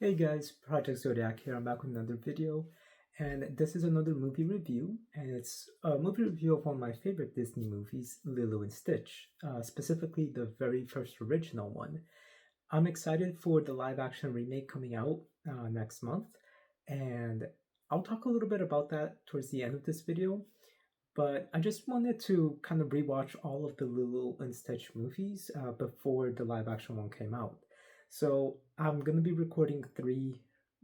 Hey guys, project-zodiac here. I'm back with another video, and this is another movie review, and it's a movie review of one of my favorite Disney movies, Lilo and Stitch, specifically the very first original one. I'm excited for the live-action remake coming out next month, and I'll talk a little bit about that towards the end of this video. But I just wanted to kind of rewatch all of the Lilo and Stitch movies before the live action one came out. So I'm gonna be recording three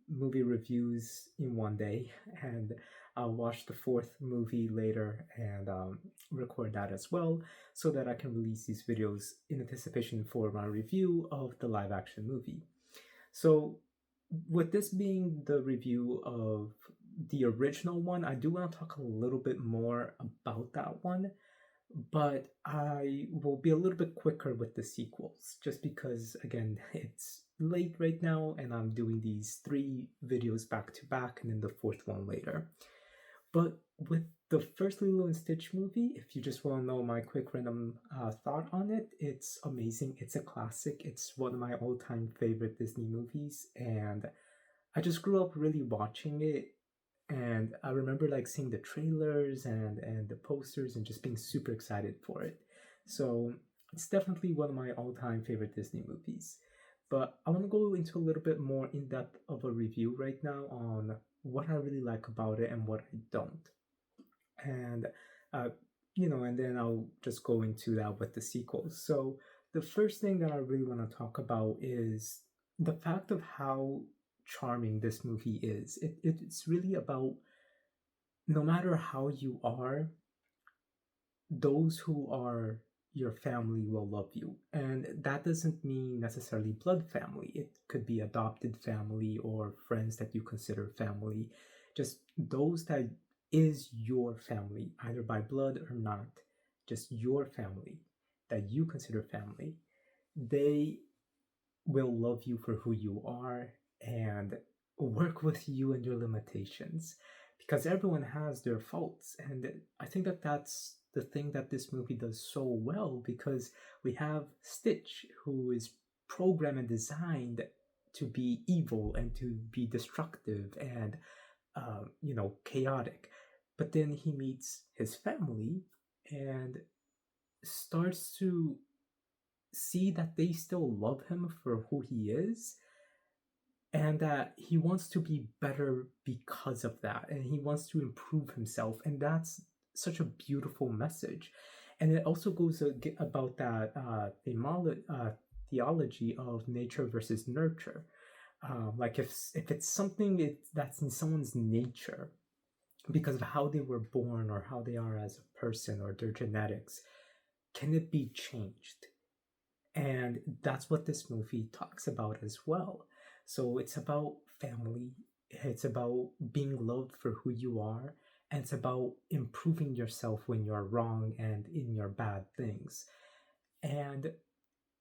movie reviews in one day, and I'll watch the fourth movie later and record that as well, so that I can release these videos in anticipation for my review of the live action movie. So, with this being the review of the original one, I do want to talk a little bit more about that one, but I will be a little bit quicker with the sequels, just because, again, it's late right now and I'm doing these three videos back to back and then the fourth one later. But with the first Lilo and Stitch movie, if you just want to know my quick random thought on it, it's amazing. It's a classic. It's one of my all-time favorite Disney movies, and I just grew up really watching it. And I remember like seeing the trailers and the posters and just being super excited for it. So it's definitely one of my all-time favorite Disney movies. But I want to go into a little bit more in depth of a review right now on what I really like about it and what I don't. And uh, and then I'll just go into that with the sequels. So the first thing that I really want to talk about is the fact of how charming this movie is. It's really about no matter how you are, those who are your family will love you. And that doesn't mean necessarily blood family. It could be adopted family or friends that you consider family. Just those that is your family, either by blood or not, just your family that you consider family. They will love you for who you are and work with you and your limitations because everyone has their faults. And I think that that's the thing that this movie does so well, because we have Stitch, who is programmed and designed to be evil and to be destructive and chaotic, but then he meets his family and starts to see that they still love him for who he is, and that he wants to be better because of that, and he wants to improve himself. And that's such a beautiful message. And it also goes about that theology of nature versus nurture. Like if it's something that's in someone's nature because of how they were born or how they are as a person or their genetics, can it be changed? And that's what this movie talks about as well. So it's about family, it's about being loved for who you are, and it's about improving yourself when you're wrong and in your bad things. And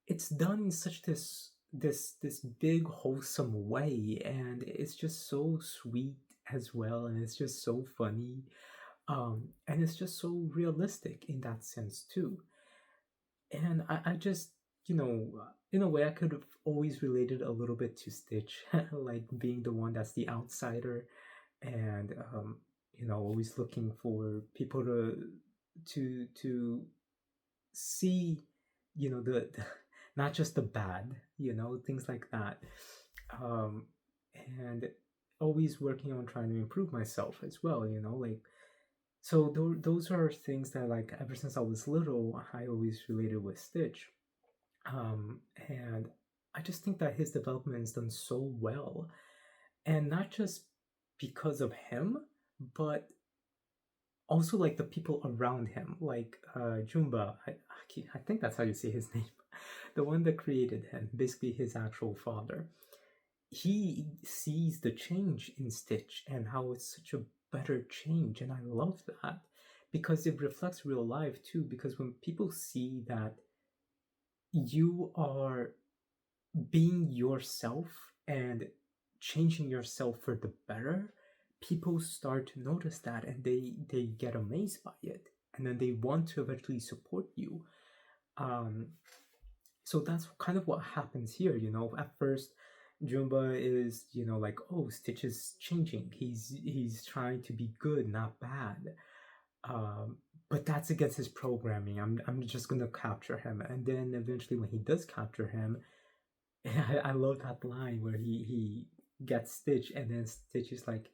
it's done in such this big wholesome way, and it's just so sweet as well, and it's just so funny. And it's just so realistic in that sense too. And I just, in a way, I could have always related a little bit to Stitch, like being the one that's the outsider, and always looking for people to see, the not just the bad, things like that, um, and always working on trying to improve myself as well, like. So those are things that, like, ever since I was little, I always related with Stitch. And I just think that his development is done so well, and not just because of him, but also like the people around him, like Jumba. I think that's how you say his name, the one that created him, basically his actual father. He sees the change in Stitch and how it's such a better change, and I love that because it reflects real life too. Because when people see that you are being yourself and changing yourself for the better, people start to notice that, and they get amazed by it, and then they want to eventually support you. um so that's kind of what happens here. At first, Jumba is, like, oh, Stitch is changing. He's trying to be good, not bad. Um, but that's against his programming. I'm just gonna capture him, and then eventually, when he does capture him, I love that line where he gets Stitch, and then Stitch is like,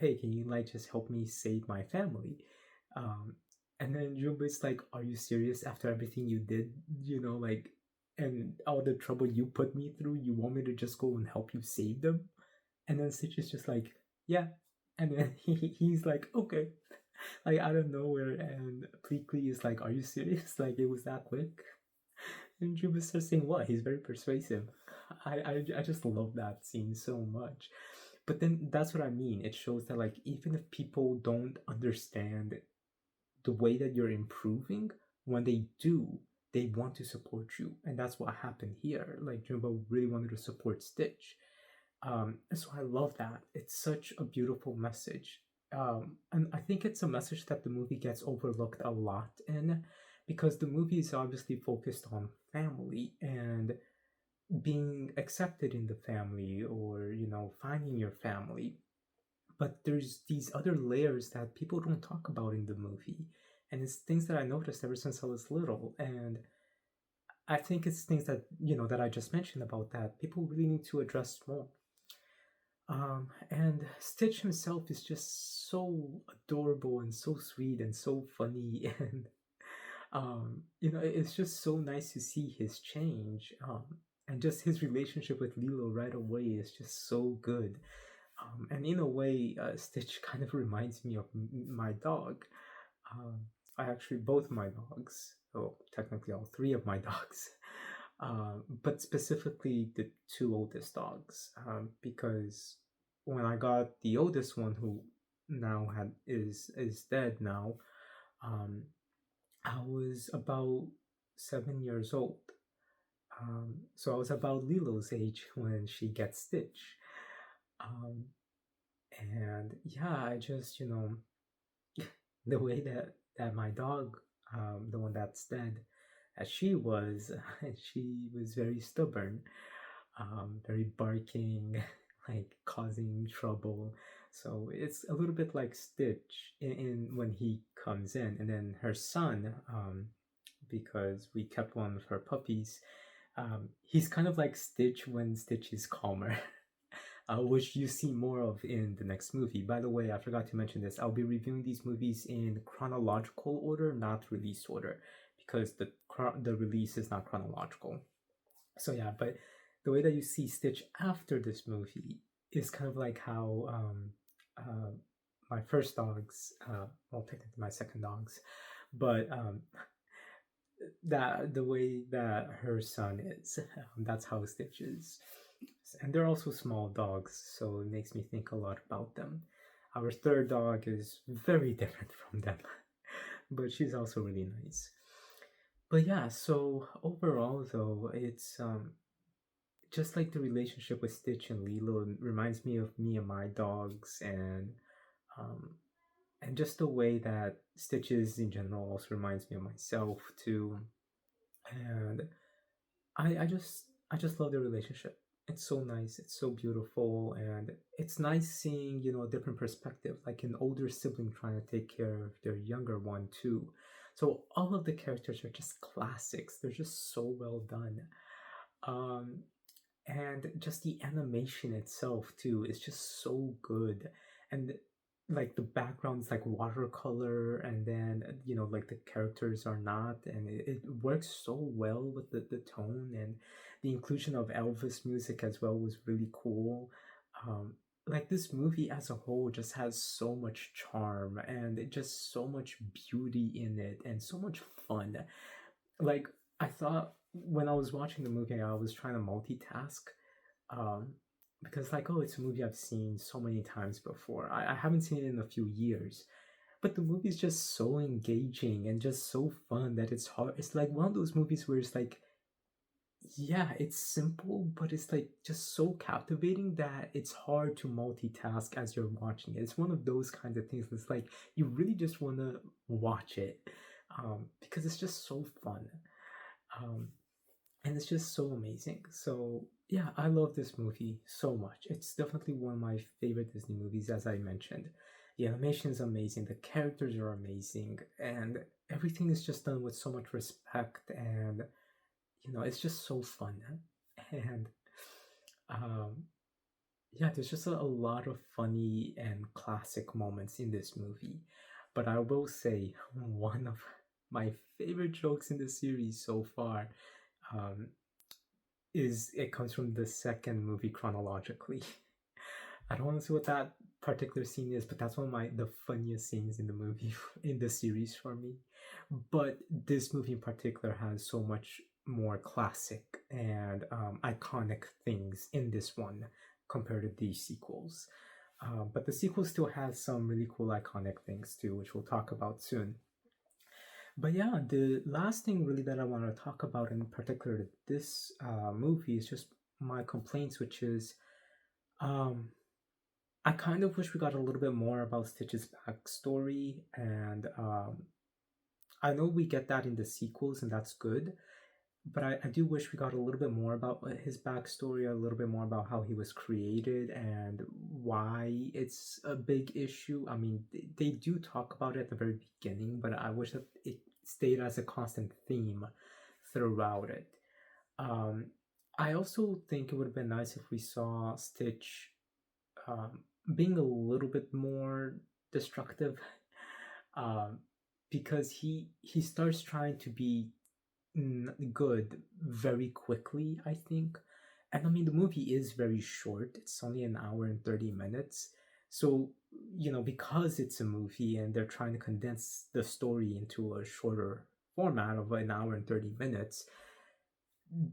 hey, can you like just help me save my family? Um, and then Jumba's like, are you serious? After everything you did, like, and all the trouble you put me through, you want me to just go and help you save them? And then Stitch is just like, yeah. And then he's like, okay, like out of nowhere. And Pleakley is like, are you serious? Like it was that quick? And Jumba starts saying, what? He's very persuasive. I just love that scene so much. But then that's what I mean. It shows that like even if people don't understand the way that you're improving, when they do, they want to support you. And that's what happened here. Like Jumbo really wanted to support Stitch. So I love that. It's such a beautiful message. And I think it's a message that the movie gets overlooked a lot in, because the movie is obviously focused on family and being accepted in the family, or finding your family. But there's these other layers that people don't talk about in the movie, and it's things that I noticed ever since I was little. And I think it's things that that I just mentioned about that people really need to address more. And Stitch himself is just so adorable and so sweet and so funny. And it's just so nice to see his change. And just his relationship with Lilo right away is just so good. And in a way, Stitch kind of reminds me of my dog. Um, I actually, both my dogs, well, technically all three of my dogs, but specifically the two oldest dogs, because when I got the oldest one, who now is dead now, um, I was about 7 years old. So I was about Lilo's age when she gets Stitch. Um, and yeah, I just the way that my dog, the one that's dead, as she was, she was very stubborn, very barking, like causing trouble. So it's a little bit like Stitch in when he comes in, and then her son, because we kept one of her puppies. He's kind of like Stitch when Stitch is calmer. Which you see more of in the next movie. By the way, I forgot to mention this. I'll be reviewing these movies in chronological order, not release order, because the release is not chronological. So yeah, but the way that you see Stitch after this movie is kind of like how my first dogs, well, technically my second dogs, but that the way that her son is, that's how Stitch is. And they're also small dogs, so it makes me think a lot about them. Our third dog is very different from them, but she's also really nice. But yeah, so overall though, it's just like the relationship with Stitch and Lilo reminds me of me and my dogs, um, and just the way that Stitch is in general also reminds me of myself too. And I just love the relationship. It's so nice. It's so beautiful, and it's nice seeing a different perspective, like an older sibling trying to take care of their younger one too. So all of the characters are just classics. They're just so well done. Um, and just the animation itself too is just so good. And like the background's like watercolor, and then like the characters are not, and it works so well with the tone. And the inclusion of Elvis music as well was really cool. Like this movie as a whole just has so much charm, and it just so much beauty in it, and so much fun. Like I thought when I was watching the movie, I was trying to multitask, um, because like, oh, it's a movie I've seen so many times before. I haven't seen it in a few years, but the movie's just so engaging and just so fun that it's hard. It's like one of those movies where it's like, yeah, it's simple, but it's like just so captivating that it's hard to multitask as you're watching it. It's one of those kinds of things that's like you really just want to watch it, because it's just so fun. Um, and it's just so amazing. So yeah, I love this movie so much. It's definitely one of my favorite Disney movies, as I mentioned. The animation is amazing, the characters are amazing, and everything is just done with so much respect, and it's just so fun. And um, yeah, there's just a lot of funny and classic moments in this movie. But I will say one of my favorite jokes in the series so far um, is it comes from the second movie chronologically. I don't want to say what that particular scene is, but that's one of the funniest scenes in the movie in the series for me. But this movie in particular has so much more classic and iconic things in this one compared to these sequels. But the sequel still has some really cool iconic things too, which we'll talk about soon. But yeah, the last thing really that I want to talk about in particular this movie is just my complaints, which is um, I kind of wish we got a little bit more about Stitch's backstory, and I know we get that in the sequels, and that's good. But I do wish we got a little bit more about his backstory, a little bit more about how he was created and why it's a big issue. I mean, they do talk about it at the very beginning, but I wish that it stayed as a constant theme throughout it. Um, I also think it would have been nice if we saw Stitch um, being a little bit more destructive, um, because he starts trying to be good very quickly, I think. And I mean, the movie is very short. It's only an hour and 30 minutes. So, because it's a movie and they're trying to condense the story into a shorter format of an hour and 30 minutes,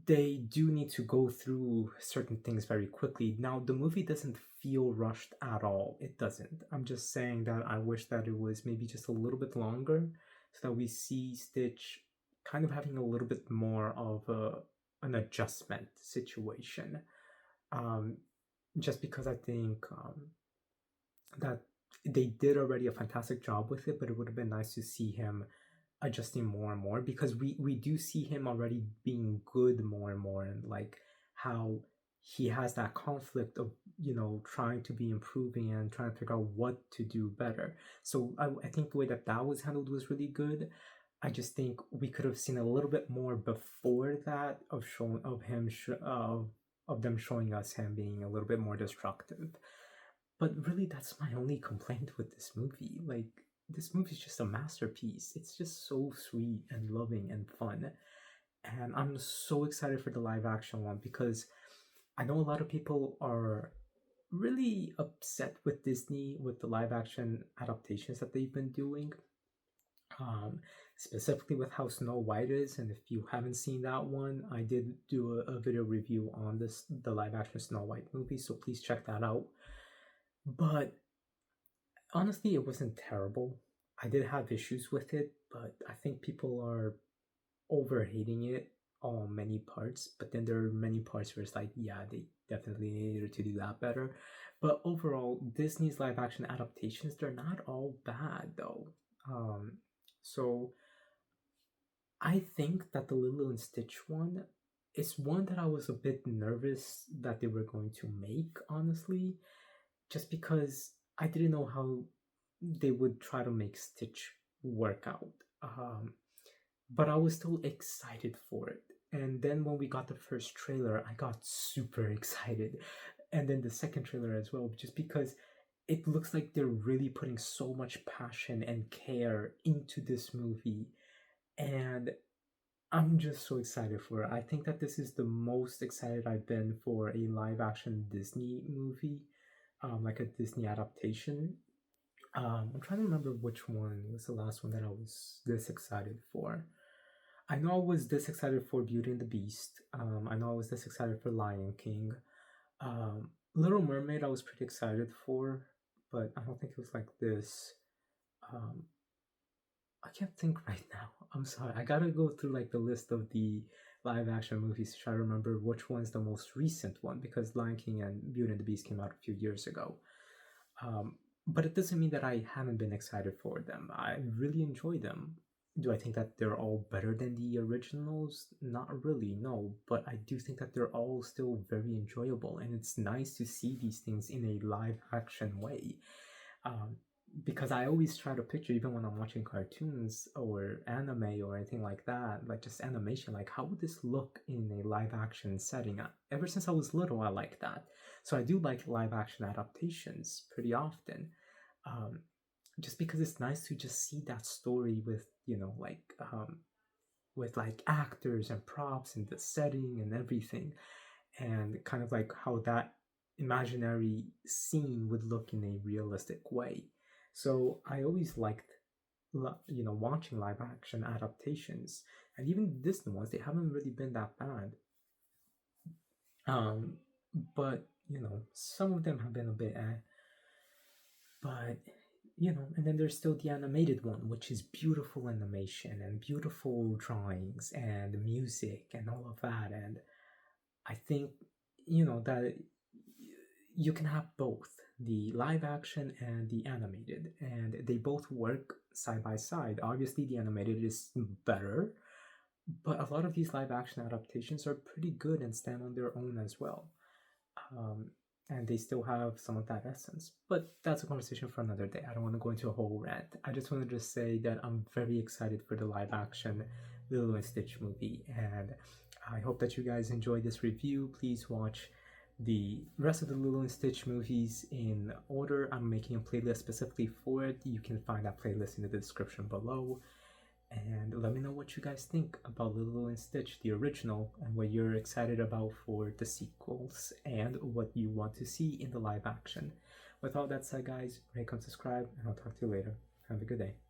they do need to go through certain things very quickly. Now, the movie doesn't feel rushed at all. It doesn't. I'm just saying that I wish that it was maybe just a little bit longer so that we see Stitch kind of having a little bit more of an adjustment situation. Um, just because I think that they did already a fantastic job with it, but it would have been nice to see him adjusting more and more, because we do see him already being good more and more, and like how he has that conflict of trying to be improving and trying to figure out what to do better. So I think the way that that was handled was really good. I just think we could have seen a little bit more before that of showing of him of them showing us him being a little bit more destructive. But really, that's my only complaint with this movie. Like, this movie is just a masterpiece. It's just so sweet and loving and fun. And I'm so excited for the live action one, because I know a lot of people are really upset with Disney with the live action adaptations that they've been doing. Um, Specifically with how Snow White is, and if you haven't seen that one, I did do a video review on the live action Snow White movie, so please check that out. But honestly, it wasn't terrible. I did have issues with it, but I think people are over hating it on many parts. But then there are many parts where it's like, yeah, they definitely needed to do that better. But overall, Disney's live action adaptations, they're not all bad though. So I think that the Lilo and Stitch one is one that I was a bit nervous that they were going to make, honestly, just because I didn't know how they would try to make Stitch work out. But I was still excited for it. And then when we got the first trailer, I got super excited. And then the second trailer as well, just because it looks like they're really putting so much passion and care into this movie. And I'm just so excited for it. I think that this is the most excited I've been for a live action Disney movie, like a Disney adaptation. I'm trying to remember which one was the last one that I was this excited for. I know I was this excited for Beauty and the Beast. I know I was this excited for Lion King. Little Mermaid, I was pretty excited for, but I don't think it was like this. Um, I can't think right now. I'm sorry. I gotta go through like the list of the live action movies to try to remember which one's the most recent one, because Lion King and Beauty and the Beast came out a few years ago. Um, but it doesn't mean that I haven't been excited for them. I really enjoy them. Do I think that they're all better than the originals? Not really, no. But I do think that they're all still very enjoyable, and it's nice to see these things in a live action way. Um, because I always try to picture, even when I'm watching cartoons or anime or anything like that, like just animation, like how would this look in a live action setting? Ever since I was little, I like that. So I do like live action adaptations pretty often. Um, just because it's nice to just see that story with, with like actors and props and the setting and everything, and kind of like how that imaginary scene would look in a realistic way. So I always liked, watching live action adaptations, and even the Disney ones, they haven't really been that bad. Um, but some of them have been a bit but and then there's still the animated one, which is beautiful animation and beautiful drawings and music and all of that. And I think that you can have both the live action and the animated, and they both work side by side. Obviously, the animated is better, but a lot of these live action adaptations are pretty good and stand on their own as well. Um, and they still have some of that essence. But that's a conversation for another day. I don't want to go into a whole rant. I just want to just say that I'm very excited for the live action Lilo and Stitch movie, and I hope that you guys enjoyed this review. Please watch the rest of the Lilo and Stitch movies in order. I'm making a playlist specifically for it. You can find that playlist in the description below. And let me know what you guys think about Lilo and Stitch, the original, and what you're excited about for the sequels, and what you want to see in the live action. With all that said, guys, rate, comment, subscribe, and I'll talk to you later. Have a good day.